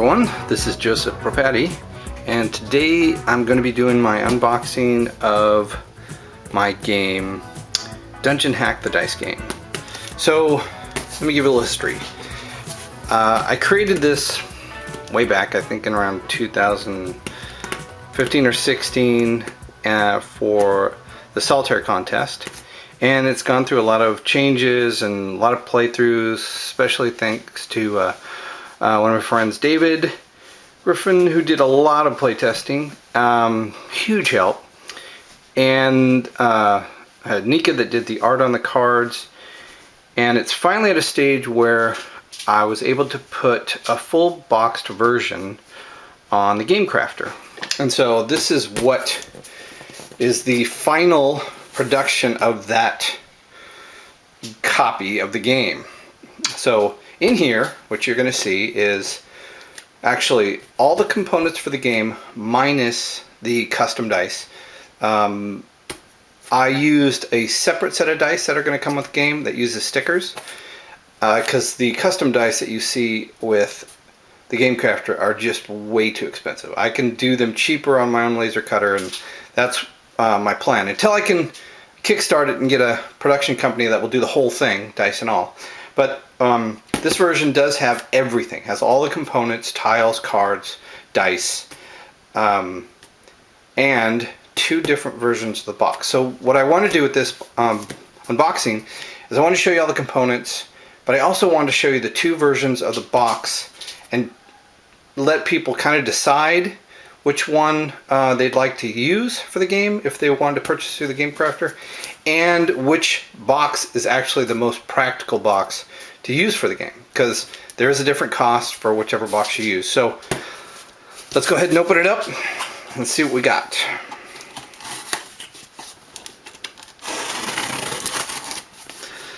everyone, this is Joseph Propati, and today I'm going to be doing my unboxing of my game Dungeon Hack the Dice game. So let me give you a little history. I created this way back, I think in around 2015 or 16 for the solitaire contest, and it's gone through a lot of changes and a lot of playthroughs, especially thanks to one of my friends, David Griffin, who did a lot of playtesting. Huge help. And I had Nika that did the art on the cards. And it's finally at a stage where I was able to put a full boxed version on the Game Crafter. And so this is what is the final production of that copy of the game. So in here, what you're going to see is actually all the components for the game minus the custom dice. I used a separate set of dice that are going to come with the game that uses stickers, because the custom dice that you see with the Game Crafter are just way too expensive. I can do them cheaper on my own laser cutter, and that's my plan until I can kickstart it and get a production company that will do the whole thing, dice and all. But this version does have everything, has all the components, tiles, cards, dice, and two different versions of the box. So what I want to do with this unboxing is I want to show you all the components, but I also want to show you the two versions of the box and let people kind of decide which one they'd like to use for the game if they wanted to purchase through the Game Crafter, and which box is actually the most practical box to use for the game, because there is a different cost for whichever box you use. So let's go ahead and open it up and see what we got.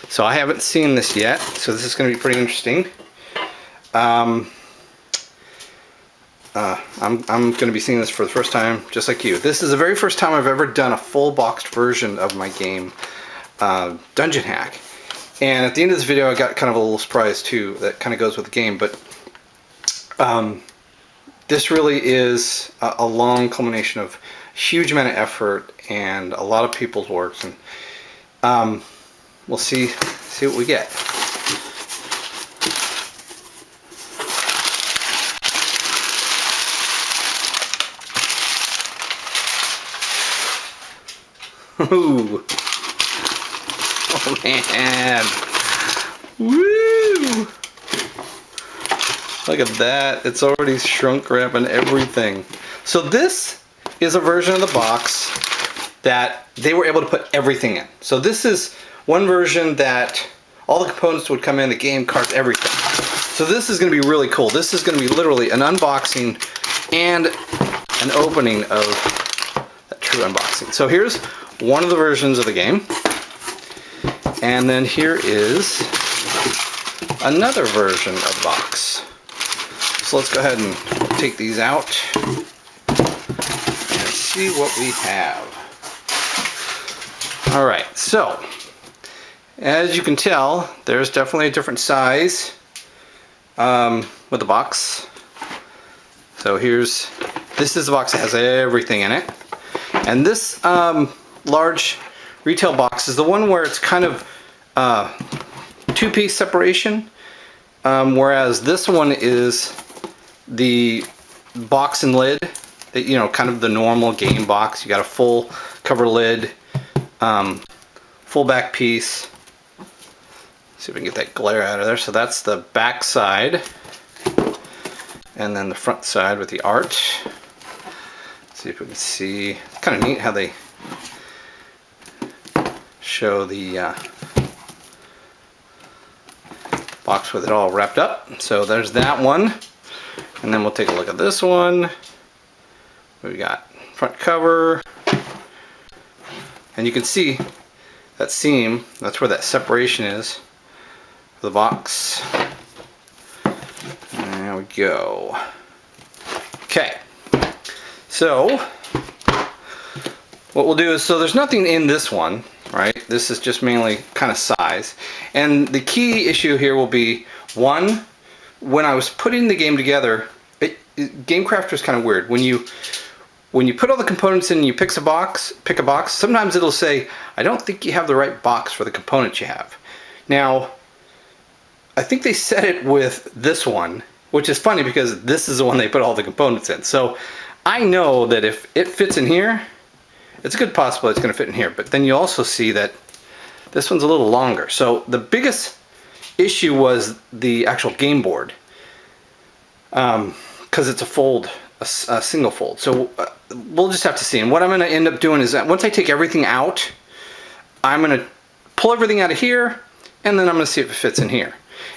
So I haven't seen this yet, so this is going to be pretty interesting. I'm going to be seeing this for the first time, just like you. This is the very first time I've ever done a full boxed version of my game, Dungeon Hack. And at the end of this video, I got kind of a little surprise too that kind of goes with the game. But this really is a long culmination of a huge amount of effort and a lot of people's works. And we'll see what we get. Ooh. Oh man. Woo! Look at that. It's already shrunk wrap and everything. So this is a version of the box that they were able to put everything in. So this is one version that all the components would come in, the game, cards, everything. So this is going to be really cool. This is going to be literally an unboxing and an opening of that true unboxing. So here's one of the versions of the game, and then here is another version of the box. So let's go ahead and take these out and see what we have. Alright, so as you can tell, there's definitely a different size with the box. So this is the box that has everything in it, and this large retail box is the one where it's kind of two-piece separation, whereas this one is the box and lid, that, you know, kind of the normal game box. You got a full cover lid, full back piece. See if we can get that glare out of there. So that's the back side, and then the front side with the art. See if we can see. It's kind of neat how they show the box with it all wrapped up. So there's that one, and then we'll take a look at this one. We got front cover, and you can see that seam. That's where that separation is for the box. There we go. Okay, so what we'll do is, so there's nothing in this one, right? This is just mainly kind of size. And the key issue here will be, one, when I was putting the game together, Game Crafter is kind of weird. When you put all the components in and you pick a box, sometimes it'll say, I don't think you have the right box for the components you have. Now, I think they set it with this one, which is funny because this is the one they put all the components in. So I know that if it fits in here, it's a good possibility it's going to fit in here. But then you also see that this one's a little longer. So the biggest issue was the actual game board, because it's a single fold. So we'll just have to see. And what I'm going to end up doing is that once I take everything out, I'm going to pull everything out of here, and then I'm going to see if it fits in here.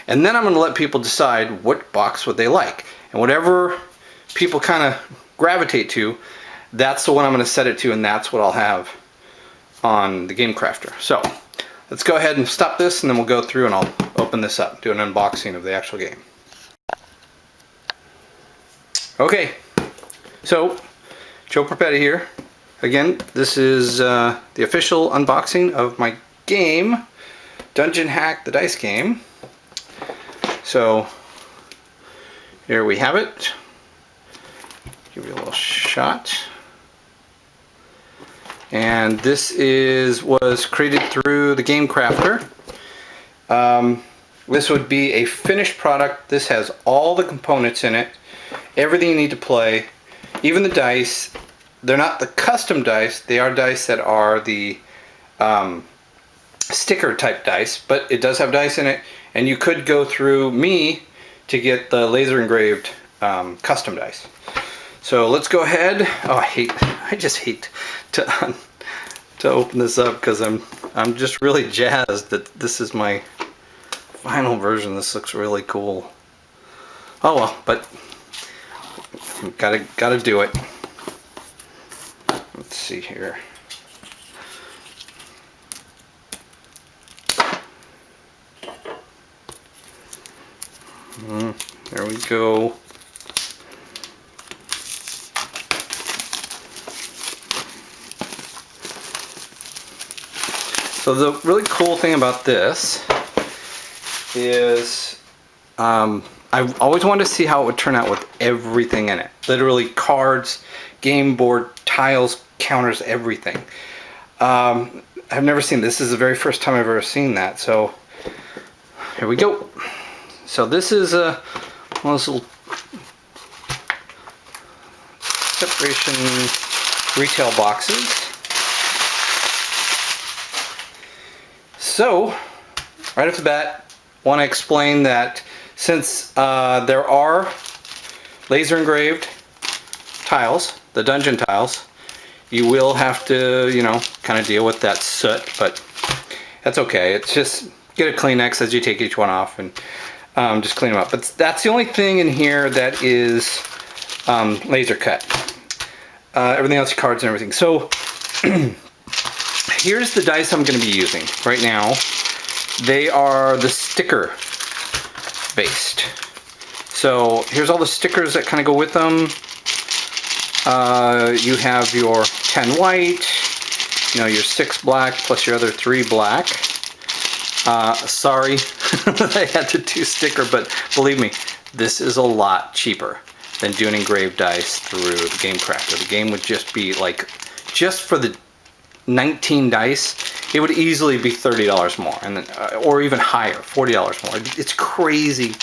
And then I'm going to let people decide what box would they like. And whatever people kind of gravitate to, that's the one I'm going to set it to, and that's what I'll have on the Game Crafter. So let's go ahead and stop this, and then we'll go through and I'll open this up, do an unboxing of the actual game. Okay, so Joe Propati here. Again, this is the official unboxing of my game, Dungeon Hack, the dice game. So here we have it. Give you a little shot. And this was created through the Game Crafter. This would be a finished product. This has all the components in it, everything you need to play, even the dice. They're not the custom dice, they are dice that are the sticker type dice, but it does have dice in it, and you could go through me to get the laser engraved custom dice. So let's go ahead. Oh, I just hate to open this up because I'm just really jazzed that this is my final version. This looks really cool. Oh well, but gotta do it. Let's see here. There we go. So the really cool thing about this is I've always wanted to see how it would turn out with everything in it. Literally cards, game board, tiles, counters, everything. I've never seen this. This is the very first time I've ever seen that. So here we go. So this is one of those little separation retail boxes. So right off the bat, want to explain that since there are laser engraved tiles, the dungeon tiles, you will have to, you know, kind of deal with that soot, but that's okay. It's just get a Kleenex as you take each one off and just clean them up. But that's the only thing in here that is laser cut. Everything else, cards and everything. So here's the dice I'm going to be using right now. They are the sticker based. So here's all the stickers that kind of go with them. You have your 10 white, you know, your 6 black plus your other 3 black. Sorry that I had to do sticker, but believe me, this is a lot cheaper than doing engraved dice through the Game Crafter. The game would just be like, just for the 19 dice, it would easily be $30 more, and then, or even higher, $40 more. It's crazy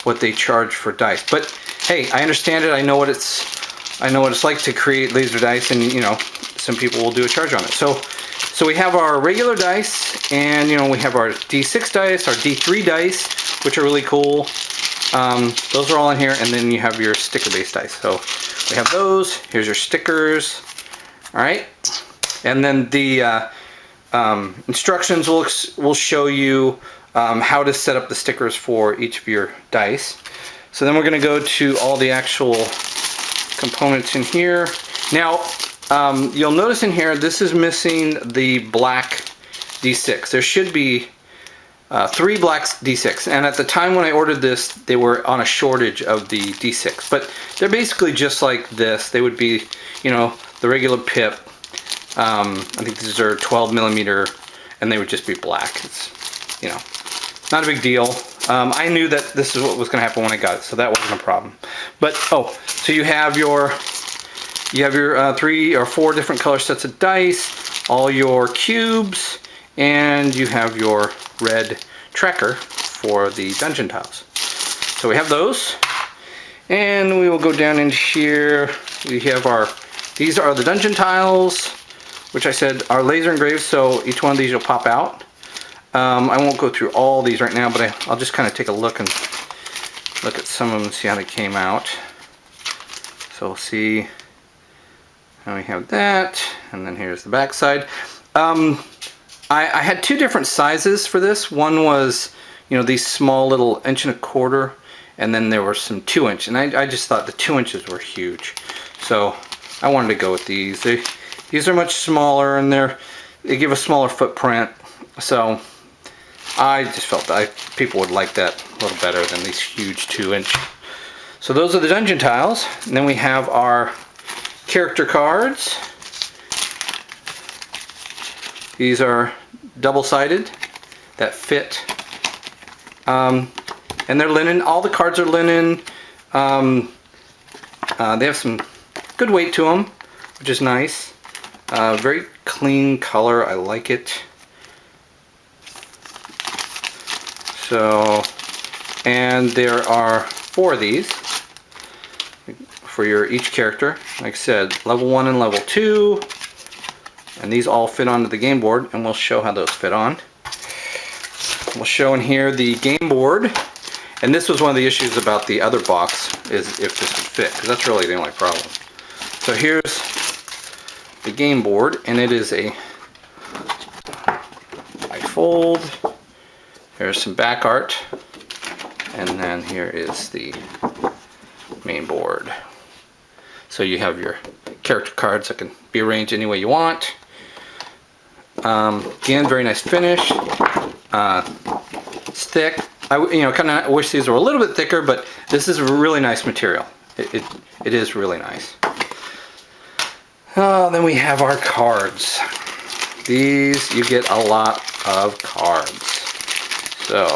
what they charge for dice. But hey, I understand it. I know what it's like to create laser dice, and you know, some people will do a charge on it. So we have our regular dice, and you know, we have our D6 dice, our D3 dice, which are really cool. Those are all in here, and then you have your sticker-based dice. So we have those. Here's your stickers. All right, and then the instructions will show you how to set up the stickers for each of your dice. So then we're going to go to all the actual components in here. Now, you'll notice in here, this is missing the black D6. There should be 3 black D6, and at the time when I ordered this, they were on a shortage of the D6, but they're basically just like this. They would be, you know, the regular pip. I think these are 12 millimeter, and they would just be black. It's, you know, not a big deal. I knew that this is what was going to happen when I got it, so that wasn't a problem. But so you have your 3 or 4 different color sets of dice, all your cubes, and you have your red tracker for the dungeon tiles. So we have those, and we will go down in here. We have these are the dungeon tiles, which I said are laser engraved, so each one of these will pop out. I won't go through all these right now, but I'll just kind of take a look at some of them and see how they came out. So we'll see how we have that, and then here's the back side. I had 2 different sizes for this. One was, these small little 1.25 inch, and then there were some 2 inch, and I just thought the 2 inches were huge. So I wanted to go with these. These are much smaller, and they give a smaller footprint. So I just felt that people would like that a little better than these huge 2 inch. So those are the dungeon tiles. And then we have our character cards. These are double-sided that fit. And they're linen. All the cards are linen. They have some good weight to them, which is nice. Very clean color. I like it. So, and there are 4 of these for each character. Like I said, level 1 and level 2. And these all fit onto the game board, and we'll show how those fit on. We'll show in here the game board. And this was one of the issues about the other box, is if this would fit, because that's really the only problem. So here's the game board, and it is a bifold. There's some back art, and then here is the main board. So you have your character cards that can be arranged any way you want. Again, very nice finish. It's thick. I kind of wish these were a little bit thicker, but this is a really nice material. It is really nice. Then we have our cards. These, you get a lot of cards. So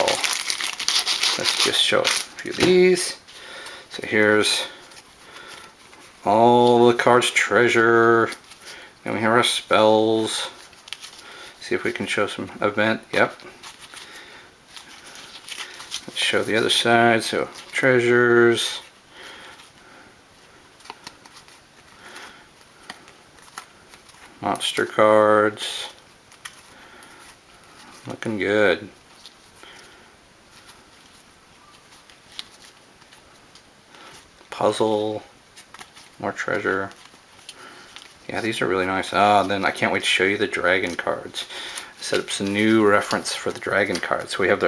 let's just show a few of these. So here's all the cards treasure. And we have our spells. See if we can show some event. Yep. Let's show the other side. So treasures. Monster cards. Looking good. Puzzle. More treasure. Yeah, these are really nice. Then I can't wait to show you the dragon cards. I set up some new reference for the dragon cards. So we have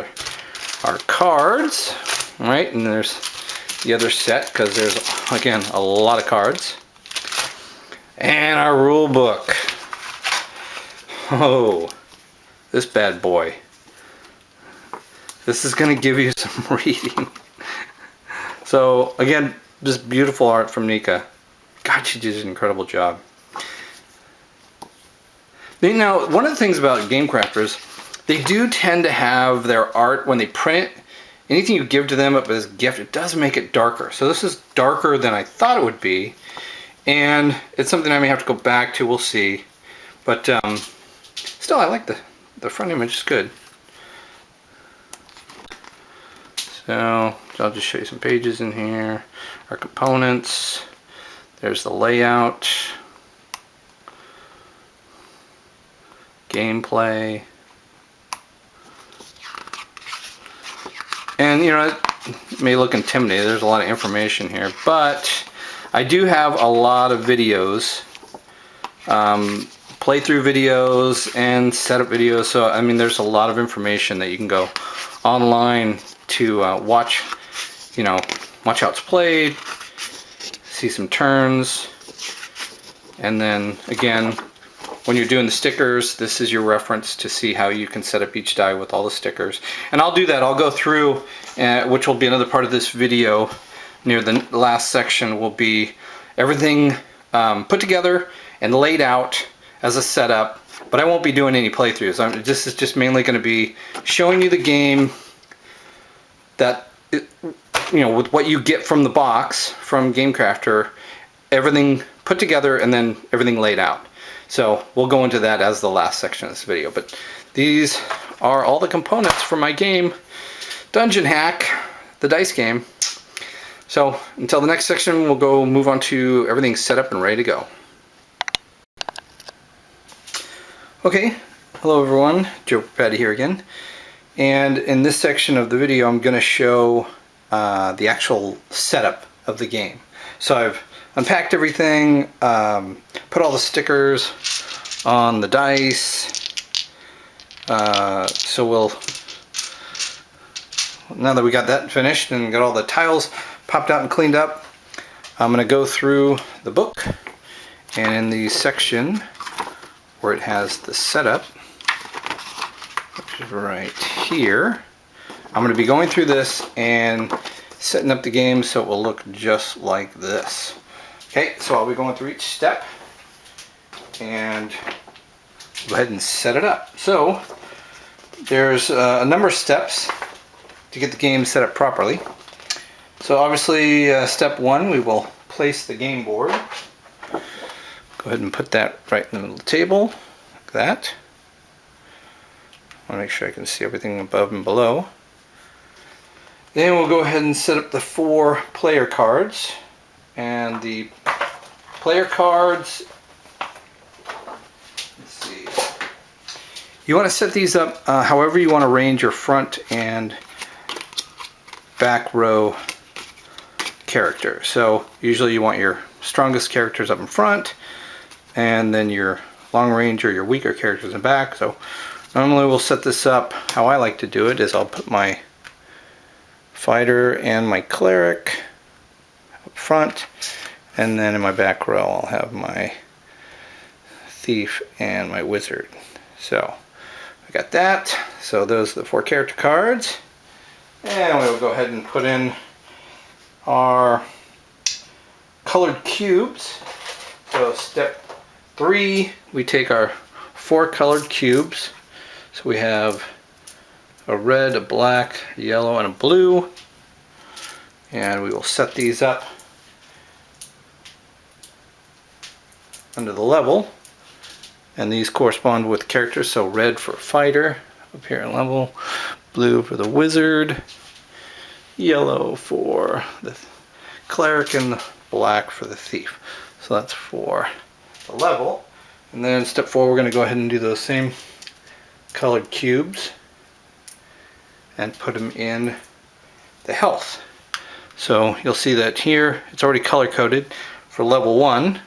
our cards, right? And there's the other set, because there's, again, a lot of cards. And our rule book. Oh, this bad boy. This is going to give you some reading. So, again, just beautiful art from Nika. God, she did an incredible job. Now, one of the things about game crafters, they do tend to have their art, when they print it, anything you give to them as a gift, it does make it darker. So this is darker than I thought it would be. And it's something I may have to go back to, we'll see. But still, I like the front image, is good. So I'll just show you some pages in here. Our components. There's the layout. Gameplay. And it may look intimidating. There's a lot of information here, but I do have a lot of videos, playthrough videos and setup videos. So I mean, there's a lot of information that you can go online to watch. Watch how it's played, see some turns, and then again, when you're doing the stickers, this is your reference to see how you can set up each die with all the stickers. And I'll do that. I'll go through, which will be another part of this video. Near the last section will be everything put together and laid out as a setup. But I won't be doing any playthroughs. This is just mainly going to be showing you the game, that, with what you get from the box from Game Crafter, everything put together and then everything laid out. So we'll go into that as the last section of this video. But these are all the components for my game, Dungeon Hack, the dice game. So until the next section, we'll go move on to everything set up and ready to go. Okay, hello everyone, Joe Propati here again. And in this section of the video, I'm going to show the actual setup of the game. So I've unpacked everything, put all the stickers on the dice. So now that we got that finished and got all the tiles popped out and cleaned up, I'm going to go through the book, and in the section where it has the setup, which is right here, I'm going to be going through this and setting up the game so it will look just like this. Okay, so I'll be going through each step and go ahead and set it up. So there's a number of steps to get the game set up properly. So obviously step one, we will place the game board. Go ahead and put that right in the middle of the table, like that. I want to make sure I can see everything above and below. Then we'll go ahead and set up the 4 player cards. And the player cards, let's see, you want to set these up however you want to arrange your front and back row characters. So usually you want your strongest characters up in front, and then your long range or your weaker characters in back. So normally we'll set this up, how I like to do it is I'll put my fighter and my cleric up front, and then in my back row I'll have my thief and my wizard. So I got that. So those are the 4 character cards, and we'll go ahead and put in our colored cubes. So step 3, we take our 4 colored cubes. So we have a red, a black, a yellow, and a blue. And we will set these up under the level. And these correspond with characters. So red for fighter, up here in level. Blue for the wizard. Yellow for the cleric, and black for the thief. So that's for the level. And then step 4, we're going to go ahead and do those same colored cubes and put them in the health. So you'll see that here it's already color coded for level 1.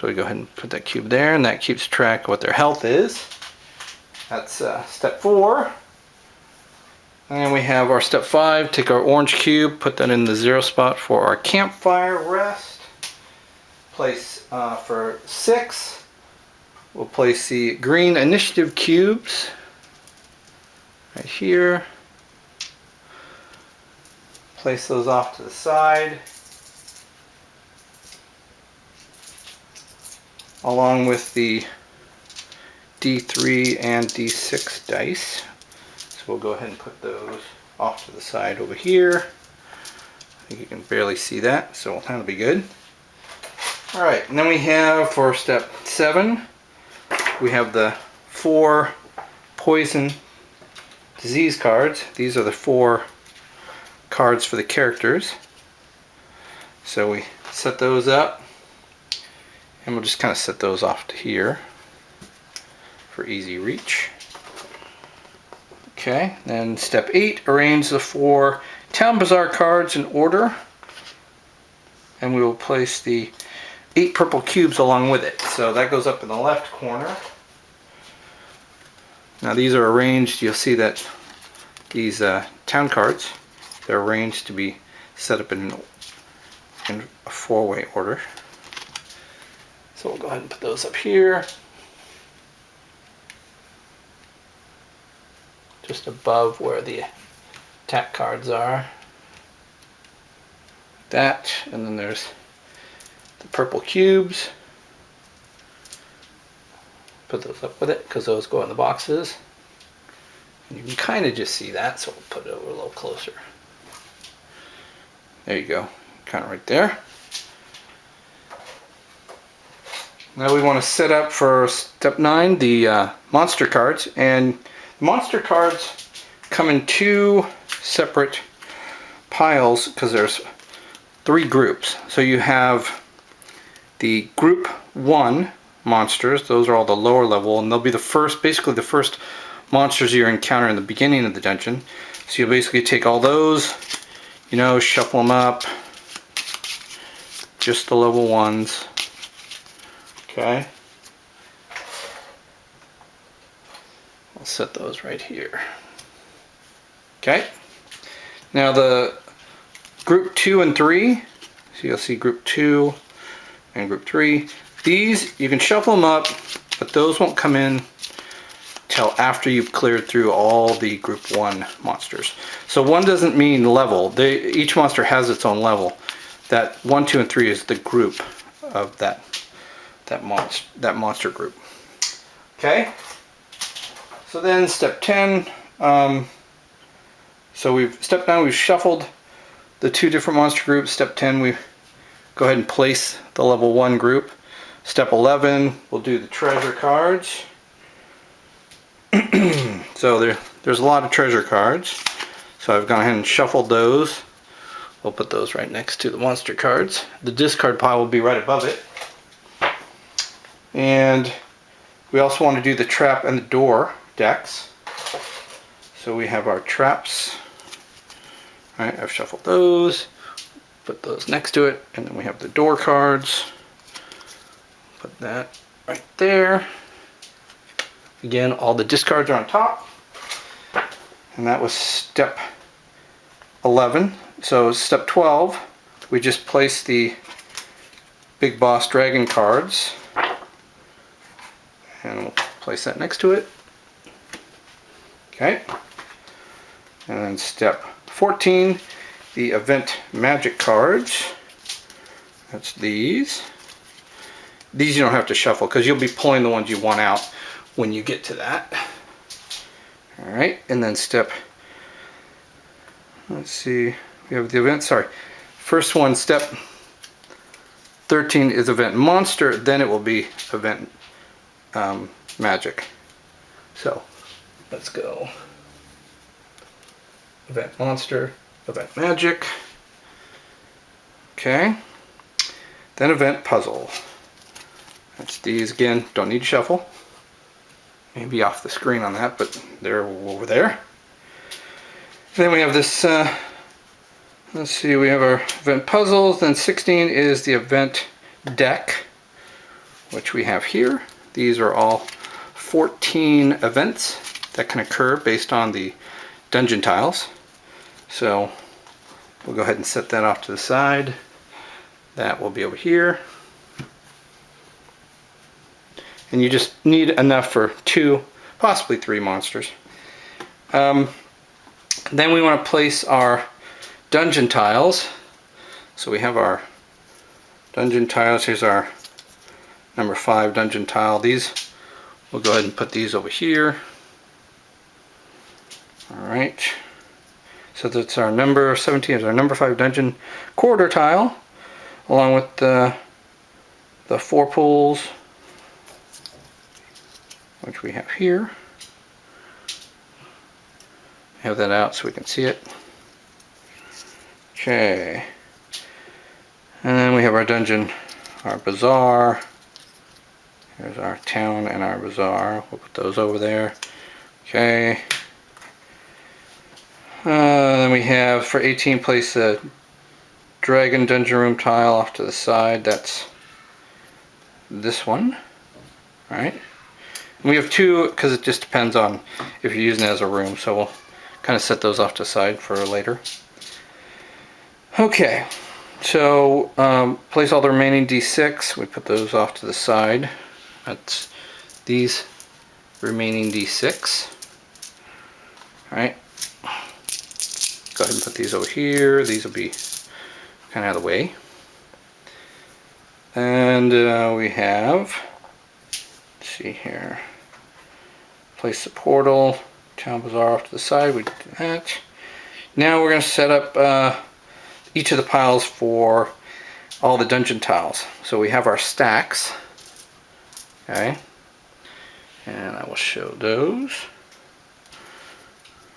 So we go ahead and put that cube there, and that keeps track of what their health is. That's step 4. And we have our step 5, take our orange cube, put that in the 0 spot for our campfire rest. Place for 6, we'll place the green initiative cubes right here. Place those off to the side, along with the D3 and D6 dice. So we'll go ahead and put those off to the side over here. I think you can barely see that, so that'll be good. Alright, and then we have for step 7, we have the 4 poison disease cards. These are the 4 cards for the characters. So we set those up, and we'll just kind of set those off to here for easy reach. Okay, then step 8, arrange the 4 Town Bazaar cards in order, and we will place the 8 purple cubes along with it. So that goes up in the left corner. Now these are arranged, you'll see that these town cards, they're arranged to be set up in a 4-way order. So we'll go ahead and put those up here, just above where the attack cards are. That, and then there's the purple cubes. Put those up with it because those go in the boxes. You can kind of just see that, so we'll put it over a little closer. There you go, kind of right there. Now we want to set up for step 9 the monster cards, and the monster cards come in 2 separate piles because there's 3 groups. So you have the group 1 monsters, those are all the lower level, and they'll be the first, basically the first monsters you encounter in the beginning of the dungeon. So you'll basically take all those, you know, shuffle them up, just the level 1s. Okay. I'll set those right here. Okay. Now the group 2 and 3, so you'll see group 2 and group 3. These, you can shuffle them up, but those won't come in till after you've cleared through all the group 1 monsters. So 1 doesn't mean level. Each monster has its own level. That 1, 2, and 3 is the group of that monster group. Okay. So then step 10. So step 9 we've shuffled the 2 different monster groups. Step 10 we go ahead and place the level 1 group. Step 11 we'll do the treasure cards. So there's a lot of treasure cards. So I've gone ahead and shuffled those. We'll put those right next to the monster cards. The discard pile will be right above it. And we also want to do the trap and the door decks. So we have our traps. Alright, I've shuffled those. Put those next to it. And then we have the door cards. Put that right there. Again, all the discards are on top. And that was step 11. So step 12, we just place the Big Boss Dragon cards. And we'll place that next to it. Okay. And then step 14, the event magic cards. That's these. These you don't have to shuffle because you'll be pulling the ones you want out when you get to that. Alright, and then let's see, we have the event, first one, step 13 is event monster, then it will be event magic. So let's go event monster, event magic. Okay, then event puzzle. That's these again, don't need to shuffle. Maybe off the screen on that, but they're over there. And then we have this, let's see, we have our event puzzles. Then 16 is the event deck, which we have here. These are all 14 events that can occur based on the dungeon tiles. So we'll go ahead and set that off to the side. That will be over here. And you just need enough for 2, possibly 3 monsters. Then we want to place our dungeon tiles. So we have our dungeon tiles. Here's our number 5 dungeon tile. These, we'll go ahead and put these over here. Alright. So that's our number 17 is our number 5 dungeon corridor tile, along with the 4 pools, which we have here. Have that out so we can see it. Okay. And then we have our dungeon, our bazaar. Here's our town and our bazaar. We'll put those over there. Okay. Then we have for 18 place the dragon dungeon room tile off to the side. That's this one. Alright. We have 2 because it just depends on if you're using it as a room, so we'll kind of set those off to the side for later. Okay, so place all the remaining D6. We put those off to the side. That's these remaining D6. Alright, go ahead and put these over here. These will be kind of out of the way. And we have, let's see here. Place the portal Town Bazaar off to the side. We do that. Now we're going to set up each of the piles for all the dungeon tiles. So we have our stacks. Okay. And I will show those.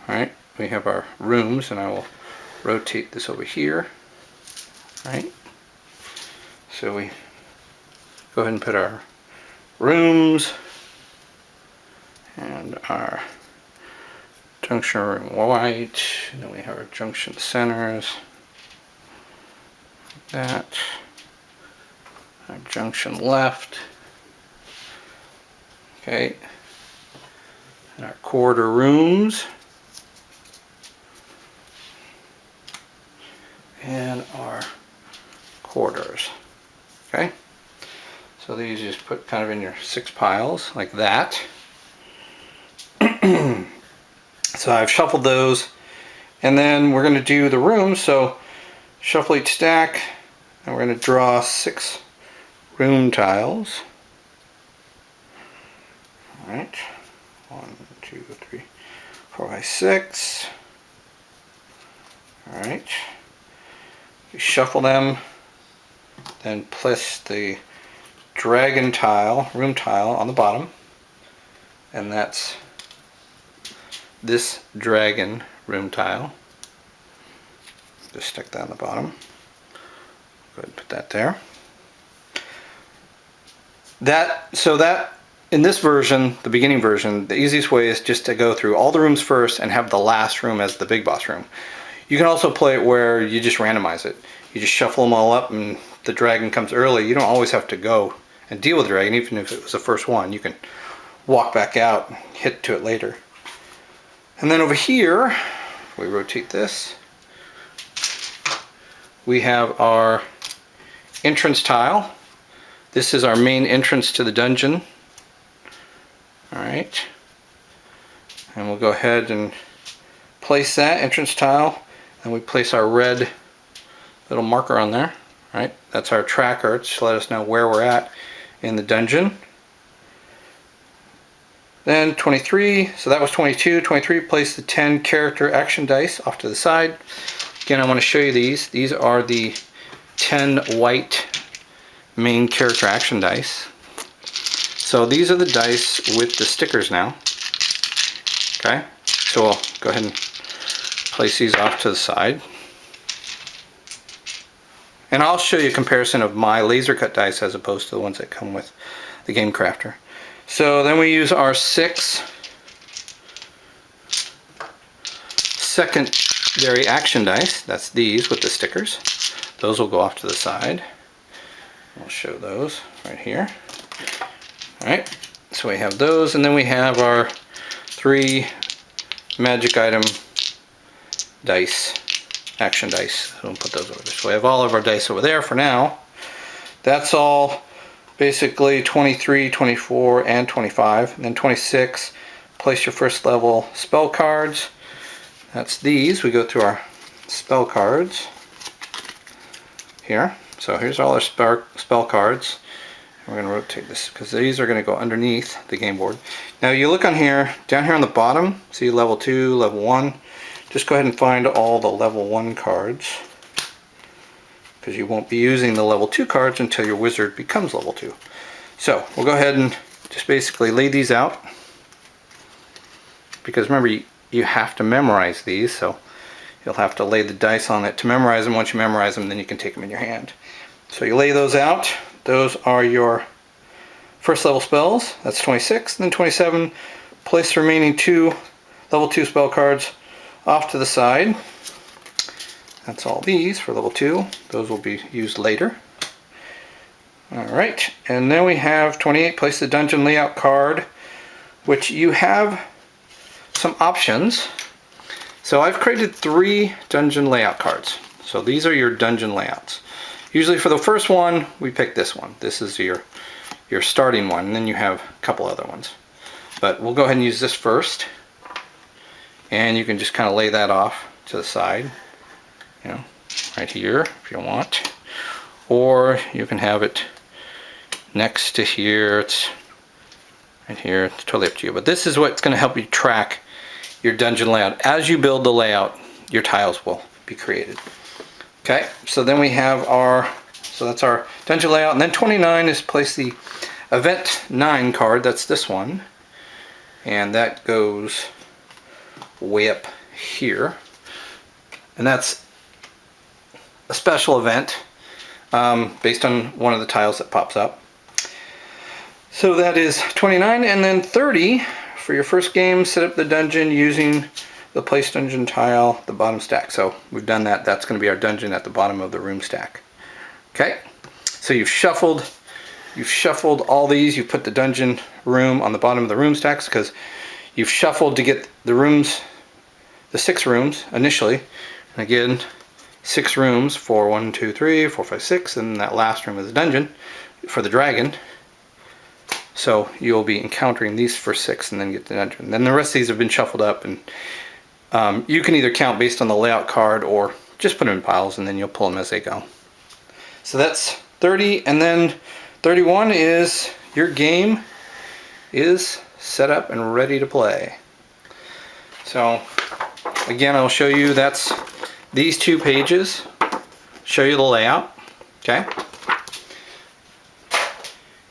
Alright, we have our rooms, and I will rotate this over here. Alright. So we go ahead and put our rooms and our junction room white, and then we have our junction centers, like that, our junction left, okay, and our quarter rooms, and our quarters. Okay, so these you just put kind of in your 6 piles like that. So I've shuffled those, and then we're going to do the rooms. So shuffle each stack, and we're going to draw 6 room tiles. All right, 1, 2, 3, 4, 5, 6. All right, you shuffle them, then place the dragon tile, room tile, on the bottom, and that's this dragon room tile. Just stick that on the bottom. Go ahead and put that there. So that in this version, the beginning version, the easiest way is just to go through all the rooms first and have the last room as the big boss room. You can also play it where you just randomize it. You just shuffle them all up, and the dragon comes early. You don't always have to go and deal with the dragon, even if it was the first one. You can walk back out and hit to it later. And then over here, we rotate this, we have our entrance tile. This is our main entrance to the dungeon. Alright, and we'll go ahead and place that entrance tile, and we place our red little marker on there. Right, that's our tracker to let us know where we're at in the dungeon. Then 23, so that was 22. 23, place the 10 character action dice off to the side. Again, I want to show you these. These are the 10 white main character action dice. So these are the dice with the stickers now. Okay, so we'll go ahead and place these off to the side. And I'll show you a comparison of my laser cut dice as opposed to the ones that come with the Game Crafter. So then we use our 6 secondary action dice. That's these with the stickers. Those will go off to the side. I'll show those right here. Alright, so we have those, and then we have our 3 magic item dice, action dice. So we'll put those over there. So we have all of our dice over there for now. That's all basically 23, 24, and 25. And then 26, place your first level spell cards. That's these. We go through our spell cards here. So here's all our spell cards. We're going to rotate this because these are going to go underneath the game board. Now you look on here, down here on the bottom, see level 2, level 1. Just go ahead and find all the level 1 cards, because you won't be using the level 2 cards until your wizard becomes level 2. So we'll go ahead and just basically lay these out, because remember you have to memorize these, so you'll have to lay the dice on it to memorize them. Once you memorize them, then you can take them in your hand. So you lay those out. Those are your first level spells. That's 26. And then 27, place the remaining 2 level 2 spell cards off to the side. That's all these for level 2. Those will be used later. Alright, and then we have 28, place the dungeon layout card, which you have some options. So I've created 3 dungeon layout cards. So these are your dungeon layouts. Usually for the first one, we pick this one. This is your starting one, and then you have a couple other ones. But we'll go ahead and use this first. And you can just kind of lay that off to the side, you know, right here if you want. Or you can have it next to here. It's right here. It's totally up to you. But this is what's going to help you track your dungeon layout. As you build the layout, your tiles will be created. Okay, so then we have so that's our dungeon layout, and then 29 is place the event 9 card. That's this one, and that goes way up here, and that's a special event based on one of the tiles that pops up. So that is 29, and then 30 for your first game. Set up the dungeon using the place dungeon tile, the bottom stack. So we've done that. That's going to be our dungeon at the bottom of the room stack. Okay, so you've shuffled all these. You've put the dungeon room on the bottom of the room stacks because you've shuffled to get the rooms, the 6 rooms initially. And again, 6 rooms for 1, 2, 3, 4, 5, 6, and that last room is a dungeon for the dragon. So you'll be encountering these for 6 and then get the dungeon. Then the rest of these have been shuffled up, and you can either count based on the layout card or just put them in piles and then you'll pull them as they go. So that's 30, and then 31 is your game is set up and ready to play. So again, I'll show you, that's these 2 pages show you the layout, okay?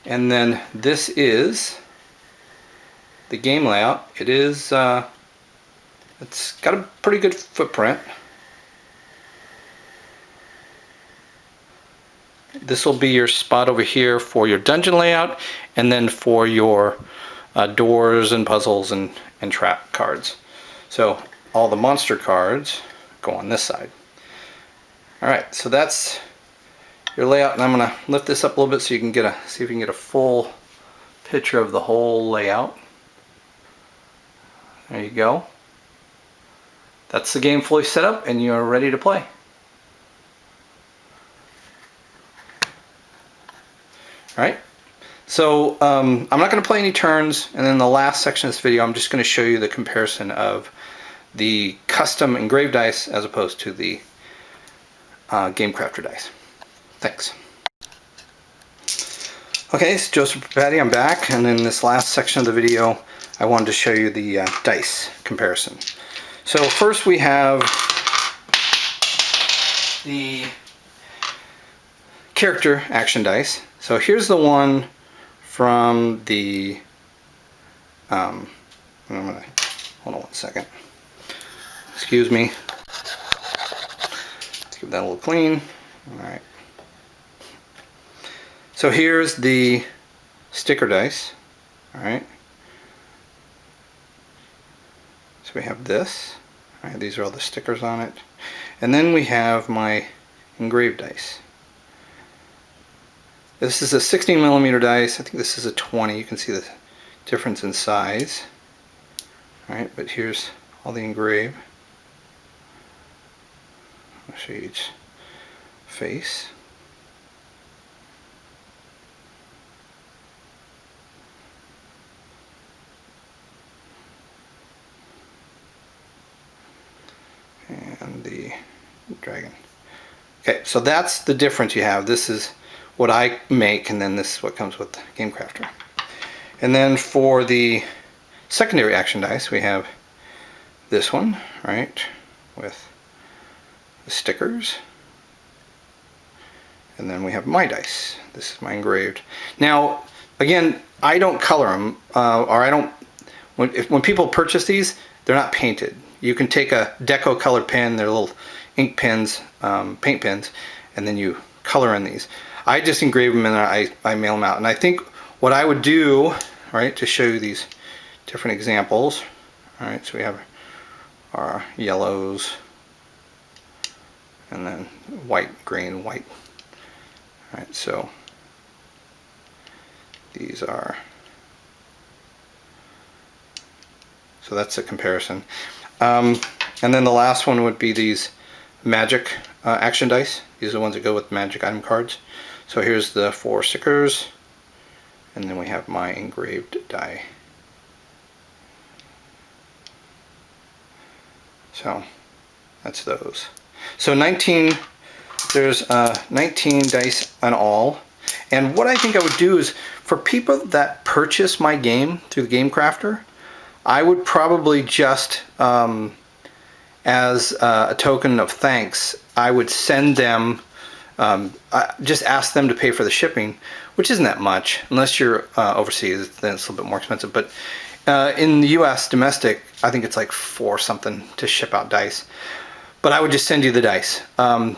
And then this is the game layout. It is it's got a pretty good footprint. This will be your spot over here for your dungeon layout, and then for your doors and puzzles and trap cards. So all the monster cards go on this side. Alright, so that's your layout, and I'm going to lift this up a little bit so you can get see if you can get a full picture of the whole layout. There you go. That's the game fully set up and you're ready to play. Alright, so I'm not going to play any turns, and then the last section of this video I'm just going to show you the comparison of the custom engraved dice as opposed to the Game Crafter dice. Thanks. Okay, it's Joseph Propati, I'm back, and in this last section of the video I wanted to show you the dice comparison. So first we have the character action dice. So here's the one from the I'm gonna hold on one second. Excuse me. Let's give that a little clean. Alright. So here's the sticker dice. Alright. So we have this. Alright, these are all the stickers on it. And then we have my engraved dice. This is a 16mm dice. I think this is a 20. You can see the difference in size. Alright, but here's all the engraved. I'll show you each face. And the dragon. Okay, so that's the difference you have. This is what I make, and then this is what comes with Game Crafter. And then for the secondary action dice, we have this one, right, with the stickers. And then we have my dice. This is my engraved. Now, again, I don't color them, or I don't. When people purchase these, they're not painted. You can take a deco color pen, they're little ink pens, paint pens, and then you color in these. I just engrave them and I mail them out. And I think what I would do, right, to show you these different examples, all right, so we have our yellows, and then white, green, white. All right, so these are, so that's a comparison. And then the last one would be these magic action dice. These are the ones that go with magic item cards. So here's the 4 stickers, and then we have my engraved die. So that's those. So 19, there's 19 dice in all. And what I think I would do is, for people that purchase my game through the Game Crafter, I would probably just, as a token of thanks, I would send them, just ask them to pay for the shipping, which isn't that much. Unless you're overseas, then it's a little bit more expensive. But in the US, domestic, I think it's like $4 something to ship out dice. But I would just send you the dice.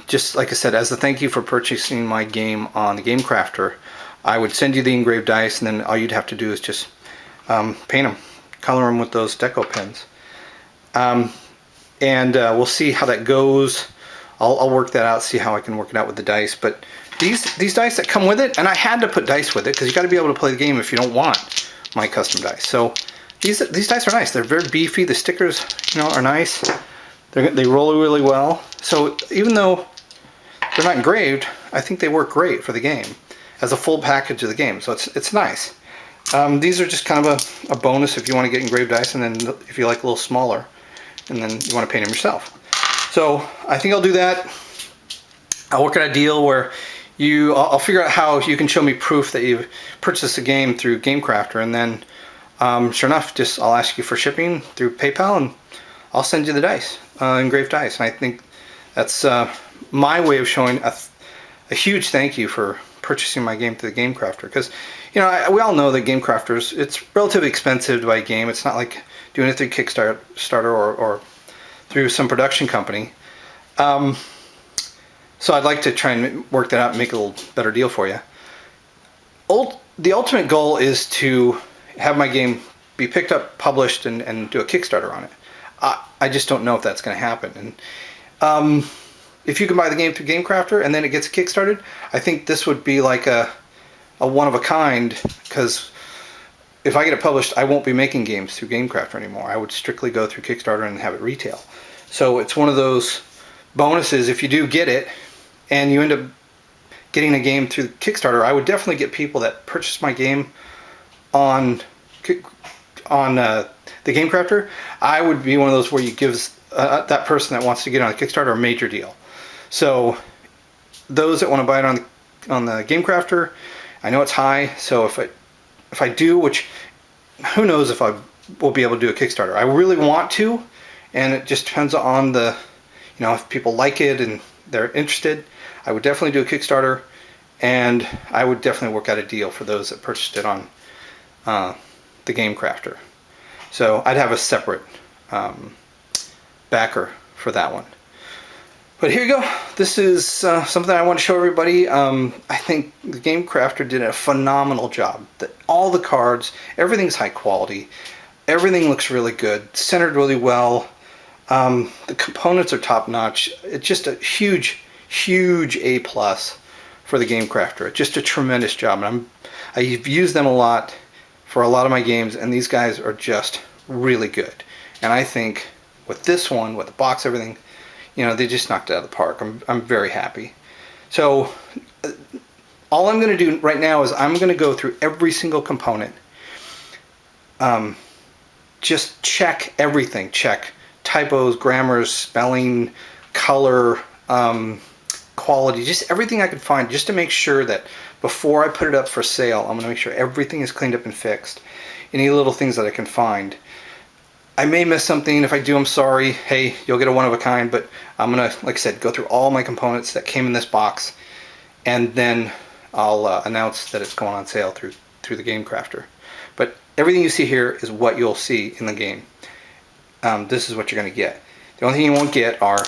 Just like I said, as a thank you for purchasing my game on the Game Crafter, I would send you the engraved dice, and then all you'd have to do is just paint them, color them with those deco pens. And we'll see how that goes. I'll work that out, see how I can work it out with the dice. But these dice that come with it, and I had to put dice with it because you got to be able to play the game if you don't want my custom dice. So these dice are nice. They're very beefy. The stickers, are nice. They roll really well. So even though they're not engraved, I think they work great for the game as a full package of the game. So it's nice. These are just kind of a bonus if you want to get engraved dice, and then if you like a little smaller, and then you want to paint them yourself. So I think I'll do that. I'll work out a deal where I'll figure out how you can show me proof that you've purchased a game through Game Crafter, and then sure enough, I'll ask you for shipping through PayPal, and I'll send you the dice, engraved dice. And I think that's my way of showing a huge thank you for purchasing my game through the Game Crafter, because we all know that Game Crafters, it's relatively expensive to buy a game. It's not like doing it through Kickstarter or through some production company. So I'd like to try and work that out and make a little better deal for you. The ultimate goal is to have my game be picked up, published, and do a Kickstarter on it. I just don't know if that's going to happen. And if you can buy the game through Game Crafter and then it gets kickstarted, I think this would be like a one of a kind, because if I get it published, I won't be making games through Game Crafter anymore. I would strictly go through Kickstarter and have it retail. So it's one of those bonuses. If you do get it and you end up getting a game through Kickstarter, I would definitely get people that purchase my game on the Game Crafter. I would be one of those where you give that person that wants to get on a Kickstarter a major deal. So those that want to buy it on the Game Crafter, I know it's high. So if I do, which who knows if I will be able to do a Kickstarter. I really want to, and it just depends on if people like it and they're interested. I would definitely do a Kickstarter, and I would definitely work out a deal for those that purchased it on the Game Crafter. So I'd have a separate backer for that one. But here you go. This is something I want to show everybody. I think the Game Crafter did a phenomenal job. All the cards, everything's high quality. Everything looks really good, centered really well. The components are top notch. It's just a huge, huge A+ for the Game Crafter. It's just a tremendous job. And I've used them a lot for a lot of my games, and these guys are just really good. And I think with this one, with the box, everything, they just knocked it out of the park. I'm very happy. So all I'm going to do right now is I'm going to go through every single component. Just check everything. Check typos, grammars, spelling, color, quality, just everything I could find, just to make sure that before I put it up for sale, I'm going to make sure everything is cleaned up and fixed. Any little things that I can find. I may miss something. If I do, I'm sorry. Hey, you'll get a one-of-a-kind, but I'm going to, like I said, go through all my components that came in this box, and then I'll announce that it's going on sale through the Game Crafter. But everything you see here is what you'll see in the game. This is what you're going to get. The only thing you won't get are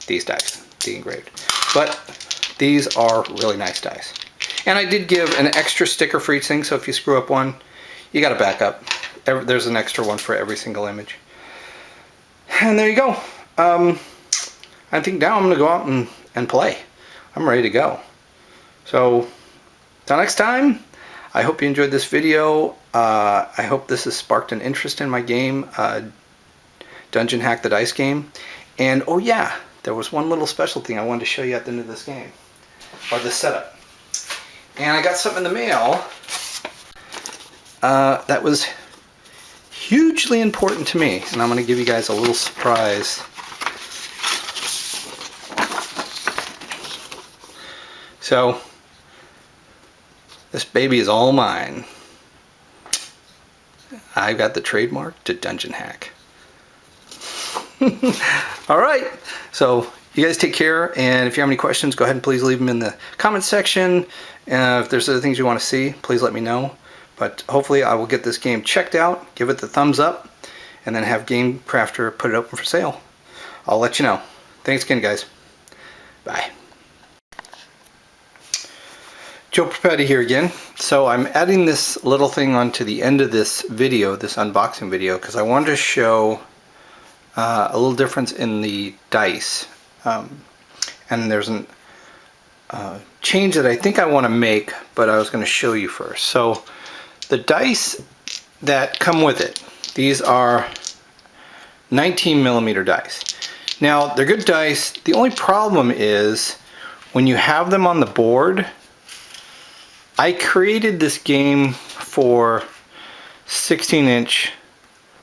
these dice, the engraved. But these are really nice dice. And I did give an extra sticker for each thing, so if you screw up one, you got to back up. There's an extra one for every single image. And there you go. I think now I'm going to go out and play. I'm ready to go. So, till next time, I hope you enjoyed this video. I hope this has sparked an interest in my game, Dungeon Hack the Dice game. And oh yeah, there was one little special thing I wanted to show you at the end of this game, or this setup. And I got something in the mail that was hugely important to me, and I'm going to give you guys a little surprise. So, this baby is all mine. I've got the trademark to Dungeon Hack. All right, so you guys take care, and if you have any questions, go ahead and please leave them in the comments section. If there's other things you want to see, please let me know. But hopefully I will get this game checked out, give it the thumbs up, and then have Game Crafter put it open for sale. I'll let you know. Thanks again, guys. Bye. Joe Propati here again. So I'm adding this little thing onto the end of this video, this unboxing video, because I wanted to show a little difference in the dice. And there's a change that I think I want to make, but I was going to show you first. So the dice that come with it, these are 19 millimeter dice. Now they're good dice. The only problem is when you have them on the board, I created this game for 16-inch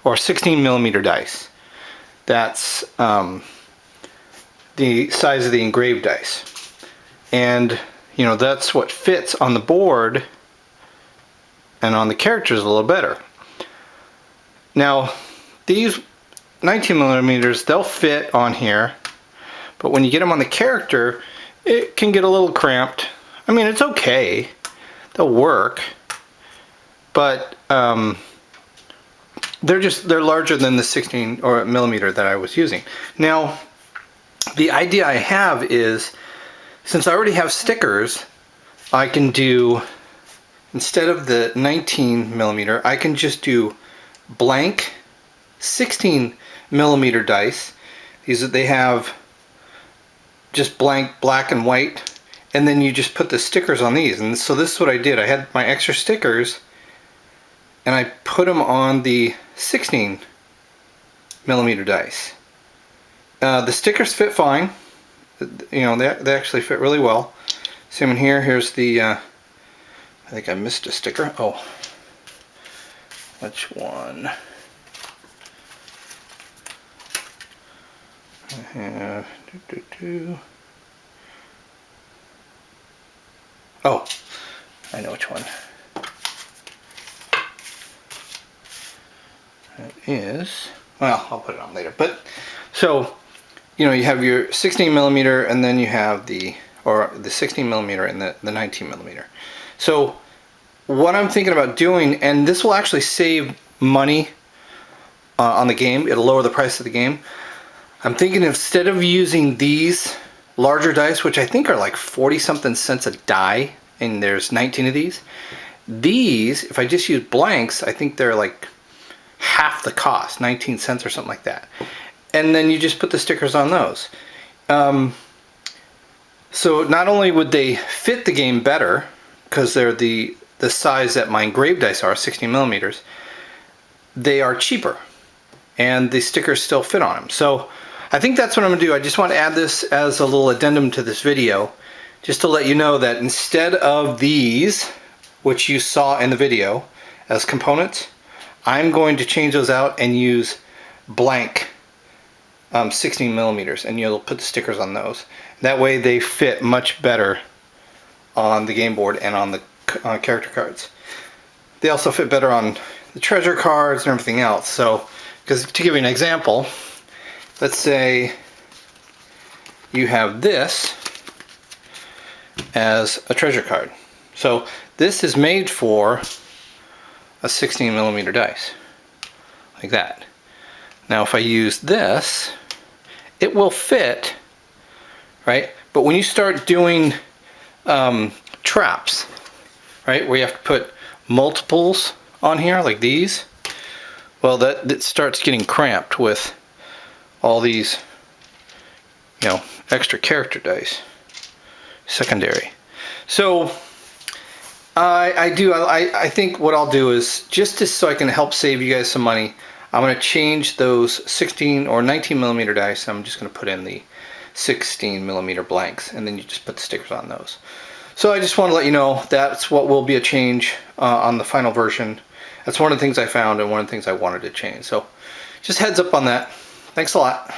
or 16 millimeter dice. That's the size of the engraved dice. And you know, that's what fits on the board and on the characters a little better. Now these 19 millimeters, they'll fit on here, but when you get them on the character, it can get a little cramped. I mean, it's okay. They'll work, but they're larger than the 16 or millimeter that I was using. Now, the idea I have is, since I already have stickers, I can do, instead of the 19 millimeter, I can just do blank 16 millimeter dice. They have just blank black and white, and then you just put the stickers on these. And so this is what I did. I had my extra stickers and I put them on the 16 millimeter dice. The stickers fit fine. You know, they actually fit really well. Same in here. Here's the I think I missed a sticker. Oh, which one? I have Oh, I know which one. That is, well, I'll put it on later. But so, you know, you have your 16 millimeter, and then you have the 16 millimeter and the 19 millimeter. So what I'm thinking about doing, and this will actually save money on the game, it'll lower the price of the game. I'm thinking, instead of using these larger dice, which I think are like 40 something cents a die, and there's 19 of these, if I just use blanks, I think they're like half the cost, 19 cents or something like that. And then you just put the stickers on those. So not only would they fit the game better, because they're the size that my engraved dice are, 16 millimeters, they are cheaper, and the stickers still fit on them. So I think that's what I'm going to do. I just want to add this as a little addendum to this video, just to let you know that instead of these, which you saw in the video as components, I'm going to change those out and use blank 16 millimeters, and you'll put the stickers on those. That way they fit much better on the game board and on the character cards. They also fit better on the treasure cards and everything else. So, because to give you an example, let's say you have this as a treasure card. So this is made for a 16 millimeter dice, like that. Now if I use this, it will fit, right? But when you start doing traps, right, where you have to put multiples on here, like these, well, that starts getting cramped with all these, you know, extra character dice, secondary. So I think what I'll do is, just so I can help save you guys some money, I'm going to change those 16 or 19 millimeter dice. I'm just going to put in the 16 millimeter blanks, and then you just put the stickers on those. So I just want to let you know that's what will be a change on the final version. That's one of the things I found and one of the things I wanted to change. So just heads up on that. Thanks a lot.